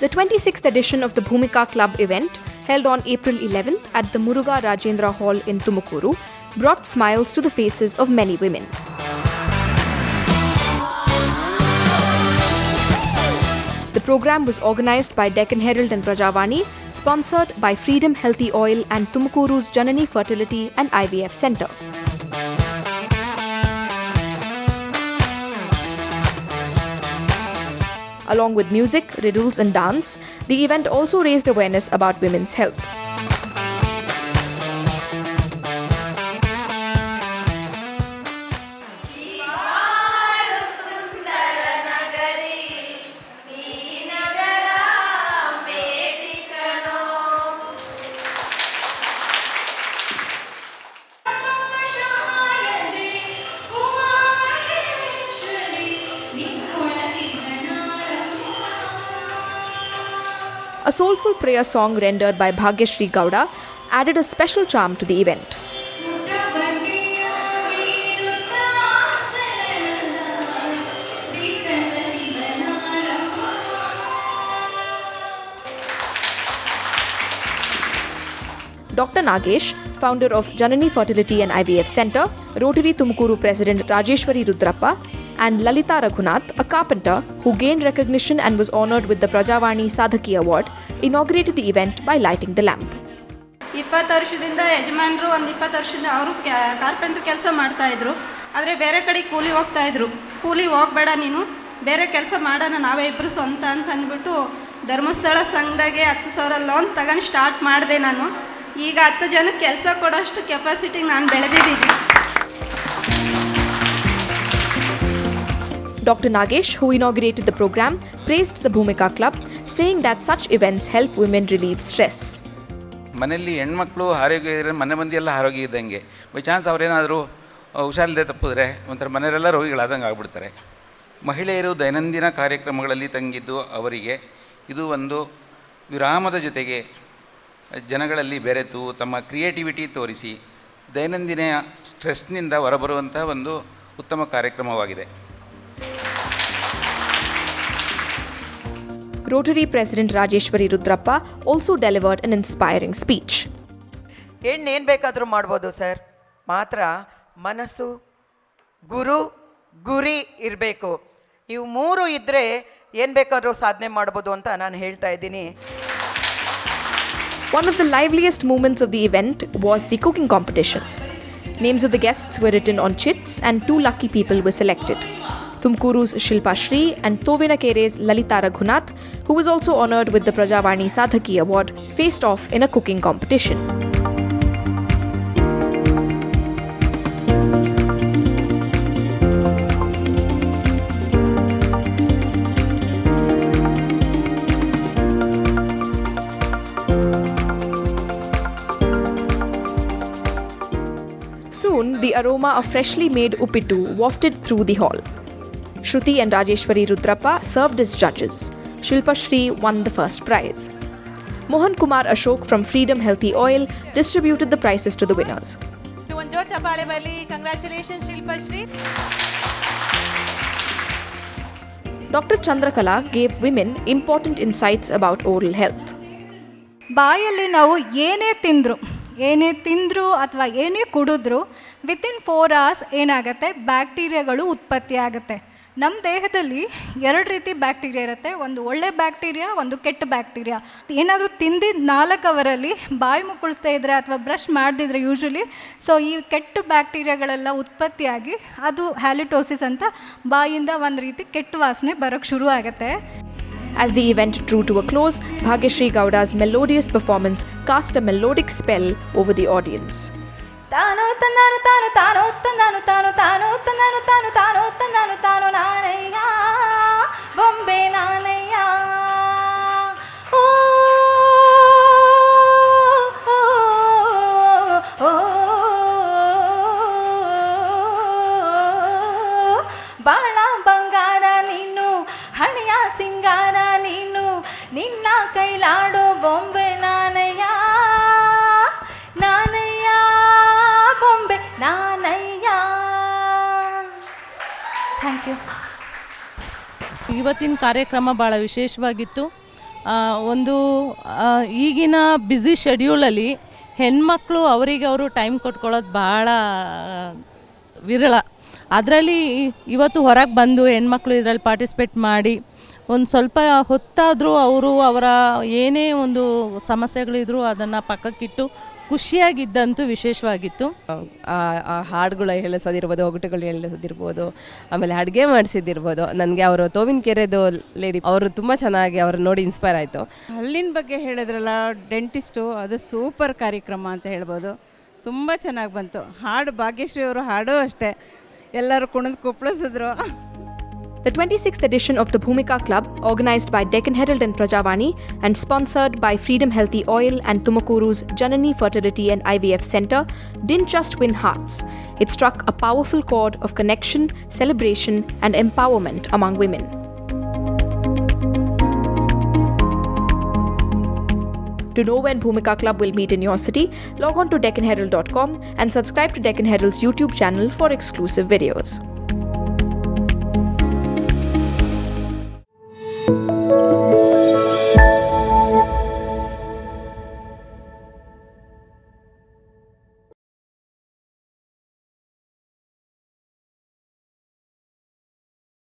The 26th edition of the Bhumika Club event, held on April 11th at the Muruga Rajendra Hall in Tumakuru, brought smiles to the faces of many women. The program was organized by Deccan Herald and Prajavani, sponsored by Freedom Healthy Oil and Tumakuru's Janani Fertility and IVF Center. Along with music, riddles and dance, the event also raised awareness about women's health. A soulful prayer song rendered by Bhagyashree Gowda added a special charm to the event. Dr. Nagesh, founder of Janani Fertility and IVF Center, Rotary Tumakuru President Rajeshwari Rudrappa, and Lalita Raghunath, a carpenter who gained recognition and was honored with the Prajavani Sadhaki Award, inaugurated the event by lighting the lamp. 20 ವರ್ಷದಿಂದ ಯಜಮಾನರು ಒಂದು 20 ವರ್ಷದಿಂದ ಅವರು carpenter ಕೆಲಸ ಮಾಡ್ತಾಯಿದ್ರು. ಆದರೆ ಬೇರೆ ಕಡೆ ಕೂಲಿ ಹೋಗ್ತಾಯಿದ್ರು. ಕೂಲಿ ಹೋಗಬೇಡ ನೀನು, ಬೇರೆ ಕೆಲಸ ಮಾಡೋಣ ನಾವೇ ಇಬ್ಬರು ಸ್ವಂತ ಅಂತ ಅಂದ್ಬಿಟ್ಟು ಧರ್ಮಸ್ಥಳ ಸಂಘದಾಗೆ 10,000 ಲೋನ್ ತಗೊಂಡು ಸ್ಟಾರ್ಟ್ ಮಾಡಿದೆ ನಾನು. ಈಗ 10 ಜನಕ್ಕೆ ಕೆಲಸ ಕೊಡೋಷ್ಟು ಕೆಪಾಸಿಟಿಗೆ ನಾನು ಬೆಳೆದಿದ್ದೀನಿ. Dr. Nagesh, who inaugurated the program, praised the Bhumika Club, saying that such events help women relieve stress. ಮನೆಯಲ್ಲಿ ಹೆಣ್ಮಕ್ಳು ಆರೋಗ್ಯ ಇದ್ದರೆ ಮನೆ ಮಂದಿ ಎಲ್ಲ ಆರೋಗ್ಯ ಇದ್ದಂಗೆ. ಬೈ ಚಾನ್ಸ್ ಅವರೇನಾದರೂ ಹುಷಾರಿಲ್ಲದೆ ತಪ್ಪಿದ್ರೆ ಒಂಥರ ಮನೆಯವರೆಲ್ಲ ರೋಗಿಗಳಾದಂಗೆ ಆಗ್ಬಿಡ್ತಾರೆ. ಮಹಿಳೆಯರು ದೈನಂದಿನ ಕಾರ್ಯಕ್ರಮಗಳಲ್ಲಿ ತಂಗಿದ್ದು ಅವರಿಗೆ ಇದು ಒಂದು ವಿರಾಮದ ಜೊತೆಗೆ ಜನಗಳಲ್ಲಿ ಬೆರೆತು ತಮ್ಮ ಕ್ರಿಯೇಟಿವಿಟಿ ತೋರಿಸಿ ದೈನಂದಿನ ಸ್ಟ್ರೆಸ್ನಿಂದ ಹೊರಬರುವಂಥ ಒಂದು ಉತ್ತಮ ಕಾರ್ಯಕ್ರಮವಾಗಿದೆ. Rotary President Rajeshwari Rudrappa also delivered an inspiring speech. ಏನು ಬೇಕಾದರೂ ಮಾಡ್ಬೋದು ಸರ್, ಮಾತ್ರ ಮನಸ್ಸು, ಗುರಿ ಇರಬೇಕು. ಇವು ಮೂರು ಇದ್ದರೆ ಏನು ಬೇಕಾದರೂ ಸಾಧನೆ ಮಾಡ್ಬೋದು ಅಂತ ನಾನು ಹೇಳ್ತಾ ಇದ್ದೀನಿ. One of the liveliest moments of the event was the cooking competition. Names of the guests were written on chits and 2 lucky people were selected. Tumkuru's Shilpa Shri and Tovinakere's Lalita Raghunath, who was also honored with the Prajavani Sadhaki Award, faced off in a cooking competition. Soon, the aroma of freshly made uppittu wafted through the hall. Shruti and Rajeshwari Rudrappa served as judges. Shilpa Shri won the first prize. Mohan Kumar Ashok from Freedom Healthy Oil distributed the prizes to the winners. So one George Chapale Bali, congratulations Shilpa Shri. Dr. Chandrakala gave women important insights about oral health. ಬಾಯಲ್ಲಿ ನಾವು ಏನೇ ತಿಂದರೂ ಅಥವಾ ಏನೇ ಕುಡಿದ್ರೂ within 4 hours ಏನಾಗುತ್ತೆ, ಬ್ಯಾಕ್ಟೀರಿಯಾಗಳು ಉತ್ಪತ್ತಿ ಆಗುತ್ತೆ. ನಮ್ಮ ದೇಹದಲ್ಲಿ 2 ರೀತಿ ಬ್ಯಾಕ್ಟೀರಿಯಾ ಇರುತ್ತೆ. ಒಂದು ಒಳ್ಳೆ ಬ್ಯಾಕ್ಟೀರಿಯಾ, ಒಂದು ಕೆಟ್ಟ ಬ್ಯಾಕ್ಟೀರಿಯಾ. ಏನಾದರೂ ತಿಂದಿದ್ದು 4 ಅವರಲ್ಲಿ ಬಾಯಿ ಮುಕ್ಕಳಿಸ್ತಾ ಇದ್ದರೆ ಅಥವಾ ಬ್ರಷ್ ಮಾಡದಿದ್ರೆ ಯೂಶ್ವಲಿ, ಸೊ ಈ ಕೆಟ್ಟ ಬ್ಯಾಕ್ಟೀರಿಯಾಗಳೆಲ್ಲ ಉತ್ಪತ್ತಿಯಾಗಿ ಅದು ಹ್ಯಾಲಿಟೋಸಿಸ್ ಅಂತ ಬಾಯಿಂದ ಒಂದು ರೀತಿ ಕೆಟ್ಟ ವಾಸನೆ ಬರೋಕ್ಕೆ ಶುರು ಆಗುತ್ತೆ. As the event drew to a close, Bhagyashree Gowda's melodious performance cast a melodic spell over the audience. ತಾನು ತಂದಾನು ತಾನು ತಾನು ತಂದಾನು ತಾನು ತಾನು ತಂದಾನು ತಾನು ತಾನು ತಂದಾನು ತಾನು ನಾನಯ್ಯ ಬೊಂಬೆ ನಾನಯ್ಯ ಓ ಬಾಳ ಬಂಗಾರ ನೀನು, ಹಣೆಯ ಸಿಂಗಾರ ನೀನು, ನಿನ್ನ ಕೈಲಾಡೋ ಬೊಂಬೆ ನಾನಯ್ಯ ನಾನಯ್ಯ ಬೊಂಬೆ ನಾನಯ್ಯ. Thank you. ಇವತ್ತಿನ ಕಾರ್ಯಕ್ರಮ ಭಾಳ ವಿಶೇಷವಾಗಿತ್ತು. ಒಂದು ಈಗಿನ ಬ್ಯುಸಿ ಶೆಡ್ಯೂಲಲ್ಲಿ ಹೆಣ್ಮಕ್ಳು ಅವರಿಗೆ ಅವರು ಟೈಮ್ ಕೊಟ್ಕೊಳ್ಳೋದು ಭಾಳ ವಿರಳ. ಅದರಲ್ಲಿ ಇವತ್ತು ಹೊರಗೆ ಬಂದು ಹೆಣ್ಮಕ್ಳು ಇದರಲ್ಲಿ ಪಾರ್ಟಿಸಿಪೇಟ್ ಮಾಡಿ ಒಂದು ಸ್ವಲ್ಪ ಹೊತ್ತಾದರೂ ಅವರು ಅವರ ಏನೇ ಒಂದು ಸಮಸ್ಯೆಗಳಿದ್ರು ಅದನ್ನು ಪಕ್ಕಕ್ಕಿಟ್ಟು ಖುಷಿಯಾಗಿದ್ದಂತೂ ವಿಶೇಷವಾಗಿತ್ತು. ಹಾಡುಗಳು ಹೇಳಿಸೋದಿರ್ಬೋದು, ಒಗಟುಗಳು ಹೇಳಿಸೋದಿರ್ಬೋದು, ಆಮೇಲೆ ಅಡುಗೆ ಮಾಡಿಸಿದ್ದಿರ್ಬೋದು. ನನಗೆ ಅವರು ತೋವಿನಕೆರೆದು ಲೇಡಿ ಅವರು ತುಂಬ ಚೆನ್ನಾಗಿ ಅವ್ರು ನೋಡಿ ಇನ್ಸ್ಪೈರ್ ಆಯಿತು. ಹಲ್ಲಿನ ಬಗ್ಗೆ ಹೇಳಿದ್ರಲ್ಲ ಡೆಂಟಿಸ್ಟು, ಅದು ಸೂಪರ್ ಕಾರ್ಯಕ್ರಮ ಅಂತ ಹೇಳ್ಬೋದು. ತುಂಬ ಚೆನ್ನಾಗಿ ಬಂತು. ಹಾಡು ಭಾಗ್ಯಶ್ರೀ ಅವರು ಹಾಡು ಅಷ್ಟೇ, ಎಲ್ಲರೂ ಕುಣಿದು ಕುಪ್ಪಳಿಸಿದ್ರು. The 26th edition of the Bhumika Club, organized by Deccan Herald and Prajavani and sponsored by Freedom Healthy Oil and Tumakuru's Janani Fertility and IVF Center, didn't just win hearts. It struck a powerful chord of connection, celebration and empowerment among women. To know when Bhumika Club will meet in your city, log on to DeccanHerald.com and subscribe to Deccan Herald's YouTube channel for exclusive videos.